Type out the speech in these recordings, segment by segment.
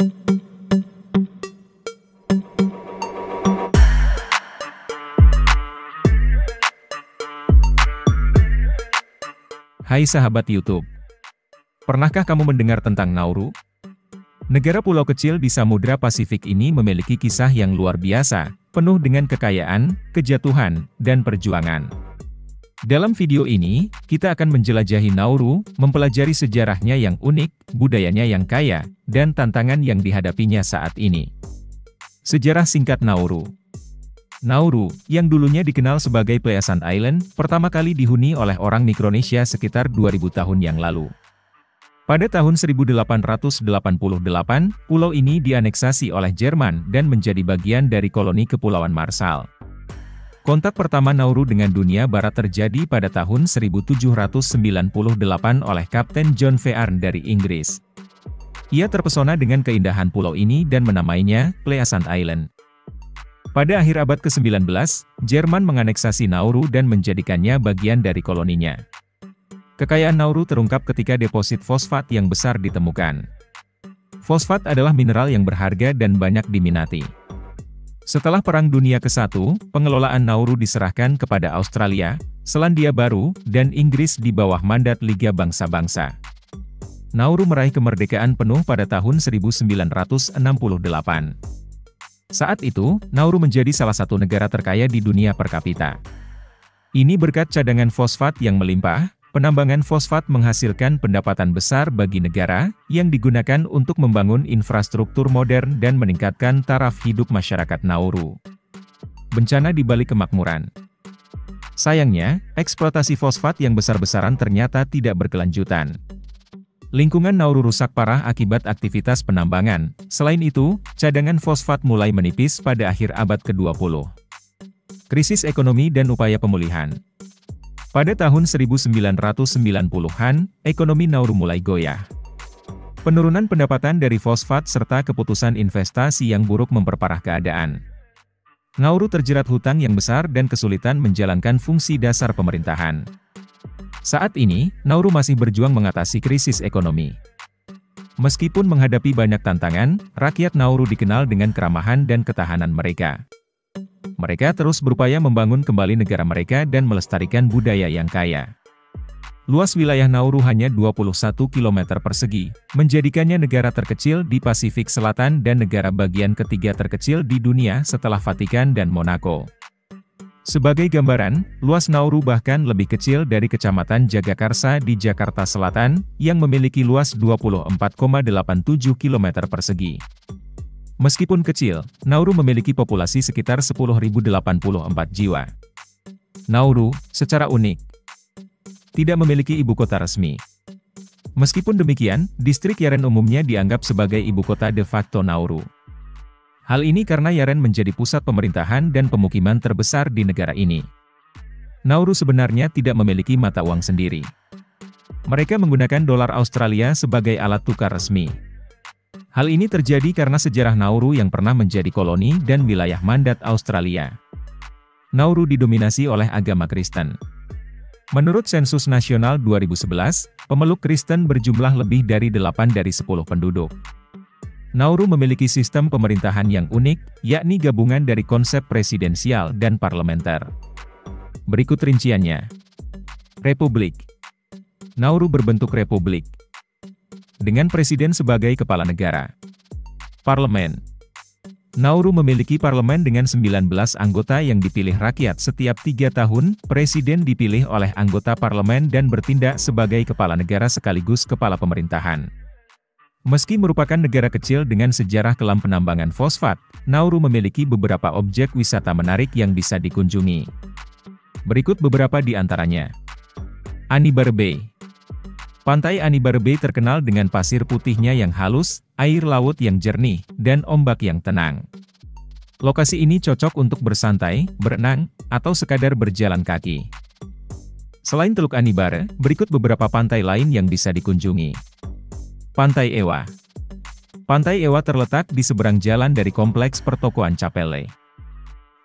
Hai sahabat YouTube. Pernahkah kamu mendengar tentang Nauru? Negara pulau kecil di Samudra Pasifik ini memiliki kisah yang luar biasa, penuh dengan kekayaan, kejatuhan, dan perjuangan. Dalam video ini, kita akan menjelajahi Nauru, mempelajari sejarahnya yang unik, budayanya yang kaya, dan tantangan yang dihadapinya saat ini. Sejarah singkat Nauru. Nauru, yang dulunya dikenal sebagai Pleasant Island, pertama kali dihuni oleh orang Mikronesia sekitar 2000 tahun yang lalu. Pada tahun 1888, pulau ini dianeksasi oleh Jerman dan menjadi bagian dari koloni Kepulauan Marshall. Kontak pertama Nauru dengan dunia barat terjadi pada tahun 1798 oleh Kapten John Vearn dari Inggris. Ia terpesona dengan keindahan pulau ini dan menamainya Pleasant Island. Pada akhir abad ke-19, Jerman menganeksasi Nauru dan menjadikannya bagian dari koloninya. Kekayaan Nauru terungkap ketika deposit fosfat yang besar ditemukan. Fosfat adalah mineral yang berharga dan banyak diminati. Setelah Perang Dunia ke-1, pengelolaan Nauru diserahkan kepada Australia, Selandia Baru, dan Inggris di bawah mandat Liga Bangsa-Bangsa. Nauru meraih kemerdekaan penuh pada tahun 1968. Saat itu, Nauru menjadi salah satu negara terkaya di dunia per kapita. Ini berkat cadangan fosfat yang melimpah, penambangan fosfat menghasilkan pendapatan besar bagi negara, yang digunakan untuk membangun infrastruktur modern dan meningkatkan taraf hidup masyarakat Nauru. Bencana di balik kemakmuran. Sayangnya, eksploitasi fosfat yang besar-besaran ternyata tidak berkelanjutan. Lingkungan Nauru rusak parah akibat aktivitas penambangan. Selain itu, cadangan fosfat mulai menipis pada akhir abad ke-20. Krisis ekonomi dan upaya pemulihan. Pada tahun 1990-an, ekonomi Nauru mulai goyah. Penurunan pendapatan dari fosfat serta keputusan investasi yang buruk memperparah keadaan. Nauru terjerat hutang yang besar dan kesulitan menjalankan fungsi dasar pemerintahan. Saat ini, Nauru masih berjuang mengatasi krisis ekonomi. Meskipun menghadapi banyak tantangan, rakyat Nauru dikenal dengan keramahan dan ketahanan mereka. Mereka terus berupaya membangun kembali negara mereka dan melestarikan budaya yang kaya. Luas wilayah Nauru hanya 21 km persegi, menjadikannya negara terkecil di Pasifik Selatan dan negara bagian ketiga terkecil di dunia setelah Vatikan dan Monaco. Sebagai gambaran, luas Nauru bahkan lebih kecil dari Kecamatan Jagakarsa di Jakarta Selatan, yang memiliki luas 24,87 km persegi. Meskipun kecil, Nauru memiliki populasi sekitar 10.084 jiwa. Nauru, secara unik, tidak memiliki ibu kota resmi. Meskipun demikian, distrik Yaren umumnya dianggap sebagai ibu kota de facto Nauru. Hal ini karena Yaren menjadi pusat pemerintahan dan pemukiman terbesar di negara ini. Nauru sebenarnya tidak memiliki mata uang sendiri. Mereka menggunakan dolar Australia sebagai alat tukar resmi. Hal ini terjadi karena sejarah Nauru yang pernah menjadi koloni dan wilayah mandat Australia. Nauru didominasi oleh agama Kristen. Menurut sensus nasional 2011, pemeluk Kristen berjumlah lebih dari 8 dari 10 penduduk. Nauru memiliki sistem pemerintahan yang unik, yakni gabungan dari konsep presidensial dan parlementer. Berikut rinciannya. Republik. Nauru berbentuk republik, dengan presiden sebagai kepala negara. Parlemen. Nauru memiliki parlemen dengan 19 anggota yang dipilih rakyat setiap 3 tahun, presiden dipilih oleh anggota parlemen dan bertindak sebagai kepala negara sekaligus kepala pemerintahan. Meski merupakan negara kecil dengan sejarah kelam penambangan fosfat, Nauru memiliki beberapa objek wisata menarik yang bisa dikunjungi. Berikut beberapa di antaranya. Annibar Bay. Pantai Annibar Bay terkenal dengan pasir putihnya yang halus, air laut yang jernih, dan ombak yang tenang. Lokasi ini cocok untuk bersantai, berenang, atau sekadar berjalan kaki. Selain Teluk Annibar, berikut beberapa pantai lain yang bisa dikunjungi. Pantai Ewa. Pantai Ewa terletak di seberang jalan dari kompleks pertokoan Capelle.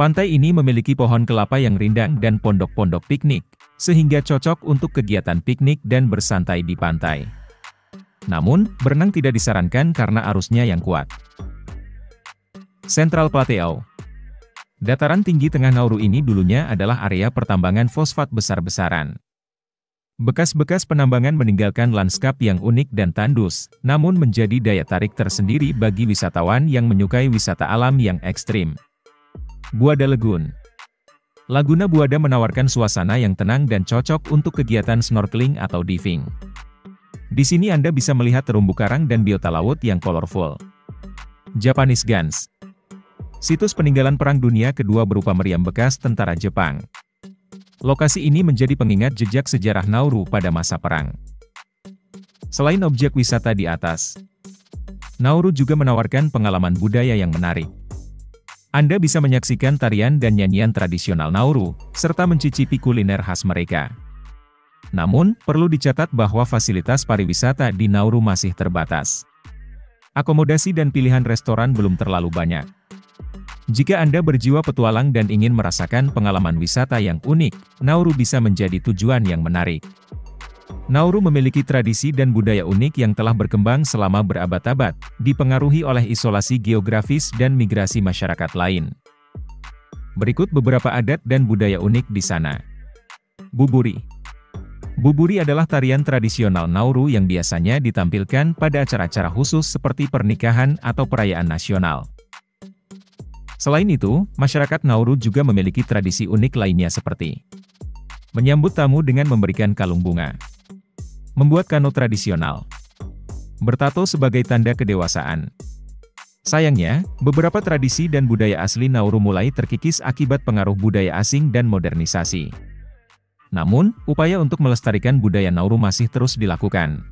Pantai ini memiliki pohon kelapa yang rindang dan pondok-pondok piknik, sehingga cocok untuk kegiatan piknik dan bersantai di pantai. Namun, berenang tidak disarankan karena arusnya yang kuat. Central Plateau. Dataran tinggi tengah Nauru ini dulunya adalah area pertambangan fosfat besar-besaran. Bekas-bekas penambangan meninggalkan lanskap yang unik dan tandus, namun menjadi daya tarik tersendiri bagi wisatawan yang menyukai wisata alam yang ekstrim. Buada Lagoon. Laguna Buada menawarkan suasana yang tenang dan cocok untuk kegiatan snorkeling atau diving. Di sini Anda bisa melihat terumbu karang dan biota laut yang kolorful. Japanese Guns. Situs peninggalan Perang Dunia Kedua berupa meriam bekas tentara Jepang. Lokasi ini menjadi pengingat jejak sejarah Nauru pada masa perang. Selain objek wisata di atas, Nauru juga menawarkan pengalaman budaya yang menarik. Anda bisa menyaksikan tarian dan nyanyian tradisional Nauru, serta mencicipi kuliner khas mereka. Namun, perlu dicatat bahwa fasilitas pariwisata di Nauru masih terbatas. Akomodasi dan pilihan restoran belum terlalu banyak. Jika Anda berjiwa petualang dan ingin merasakan pengalaman wisata yang unik, Nauru bisa menjadi tujuan yang menarik. Nauru memiliki tradisi dan budaya unik yang telah berkembang selama berabad-abad, dipengaruhi oleh isolasi geografis dan migrasi masyarakat lain. Berikut beberapa adat dan budaya unik di sana. Buburi. Buburi adalah tarian tradisional Nauru yang biasanya ditampilkan pada acara-acara khusus seperti pernikahan atau perayaan nasional. Selain itu, masyarakat Nauru juga memiliki tradisi unik lainnya seperti menyambut tamu dengan memberikan kalung bunga, membuat kano tradisional, bertato sebagai tanda kedewasaan. Sayangnya, beberapa tradisi dan budaya asli Nauru mulai terkikis akibat pengaruh budaya asing dan modernisasi. Namun, upaya untuk melestarikan budaya Nauru masih terus dilakukan.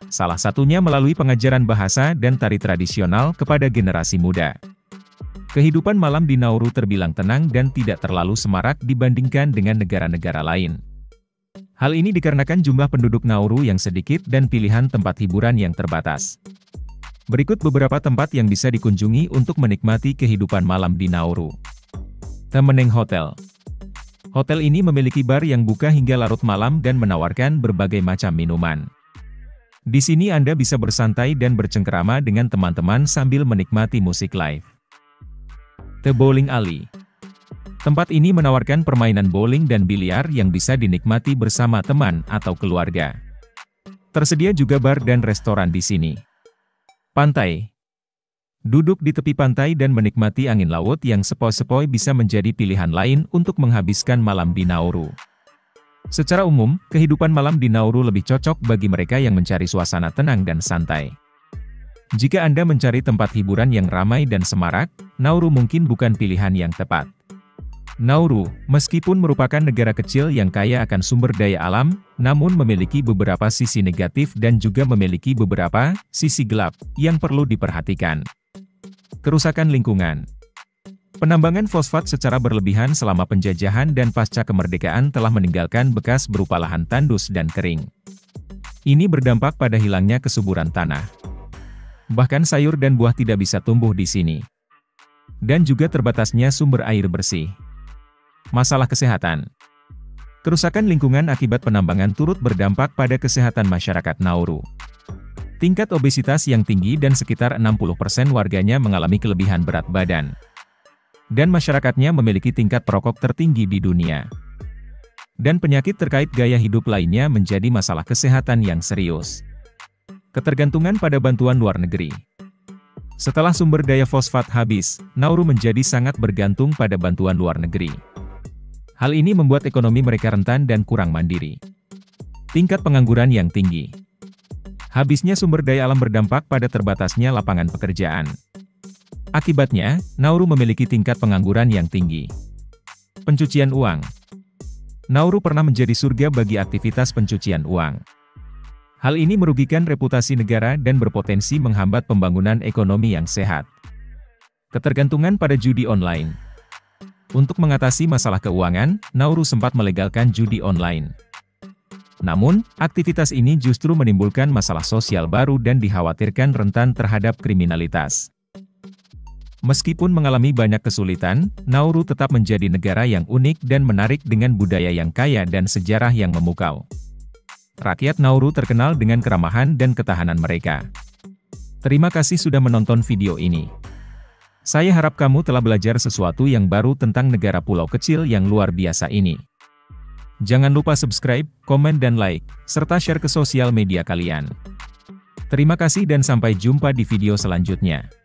Salah satunya melalui pengajaran bahasa dan tari tradisional kepada generasi muda. Kehidupan malam di Nauru terbilang tenang dan tidak terlalu semarak dibandingkan dengan negara-negara lain. Hal ini dikarenakan jumlah penduduk Nauru yang sedikit dan pilihan tempat hiburan yang terbatas. Berikut beberapa tempat yang bisa dikunjungi untuk menikmati kehidupan malam di Nauru. Temeneng Hotel. Hotel ini memiliki bar yang buka hingga larut malam dan menawarkan berbagai macam minuman. Di sini Anda bisa bersantai dan bercengkerama dengan teman-teman sambil menikmati musik live. The Bowling Alley. Tempat ini menawarkan permainan bowling dan biliar yang bisa dinikmati bersama teman atau keluarga. Tersedia juga bar dan restoran di sini. Pantai. Duduk di tepi pantai dan menikmati angin laut yang sepoi-sepoi bisa menjadi pilihan lain untuk menghabiskan malam di Nauru. Secara umum, kehidupan malam di Nauru lebih cocok bagi mereka yang mencari suasana tenang dan santai. Jika Anda mencari tempat hiburan yang ramai dan semarak, Nauru mungkin bukan pilihan yang tepat. Nauru, meskipun merupakan negara kecil yang kaya akan sumber daya alam, namun memiliki beberapa sisi negatif dan juga memiliki beberapa sisi gelap yang perlu diperhatikan. Kerusakan lingkungan. Penambangan fosfat secara berlebihan selama penjajahan dan pasca kemerdekaan telah meninggalkan bekas berupa lahan tandus dan kering. Ini berdampak pada hilangnya kesuburan tanah. Bahkan sayur dan buah tidak bisa tumbuh di sini. Dan juga terbatasnya sumber air bersih. Masalah kesehatan. Kerusakan lingkungan akibat penambangan turut berdampak pada kesehatan masyarakat Nauru. Tingkat obesitas yang tinggi dan sekitar 60% warganya mengalami kelebihan berat badan. Dan masyarakatnya memiliki tingkat perokok tertinggi di dunia. Dan penyakit terkait gaya hidup lainnya menjadi masalah kesehatan yang serius. Ketergantungan pada bantuan luar negeri. Setelah sumber daya fosfat habis, Nauru menjadi sangat bergantung pada bantuan luar negeri. Hal ini membuat ekonomi mereka rentan dan kurang mandiri. Tingkat pengangguran yang tinggi. Habisnya sumber daya alam berdampak pada terbatasnya lapangan pekerjaan. Akibatnya, Nauru memiliki tingkat pengangguran yang tinggi. Pencucian uang. Nauru pernah menjadi surga bagi aktivitas pencucian uang. Hal ini merugikan reputasi negara dan berpotensi menghambat pembangunan ekonomi yang sehat. Ketergantungan pada judi online. Untuk mengatasi masalah keuangan, Nauru sempat melegalkan judi online. Namun, aktivitas ini justru menimbulkan masalah sosial baru dan dikhawatirkan rentan terhadap kriminalitas. Meskipun mengalami banyak kesulitan, Nauru tetap menjadi negara yang unik dan menarik dengan budaya yang kaya dan sejarah yang memukau. Rakyat Nauru terkenal dengan keramahan dan ketahanan mereka. Terima kasih sudah menonton video ini. Saya harap kamu telah belajar sesuatu yang baru tentang negara pulau kecil yang luar biasa ini. Jangan lupa subscribe, komen dan like, serta share ke sosial media kalian. Terima kasih dan sampai jumpa di video selanjutnya.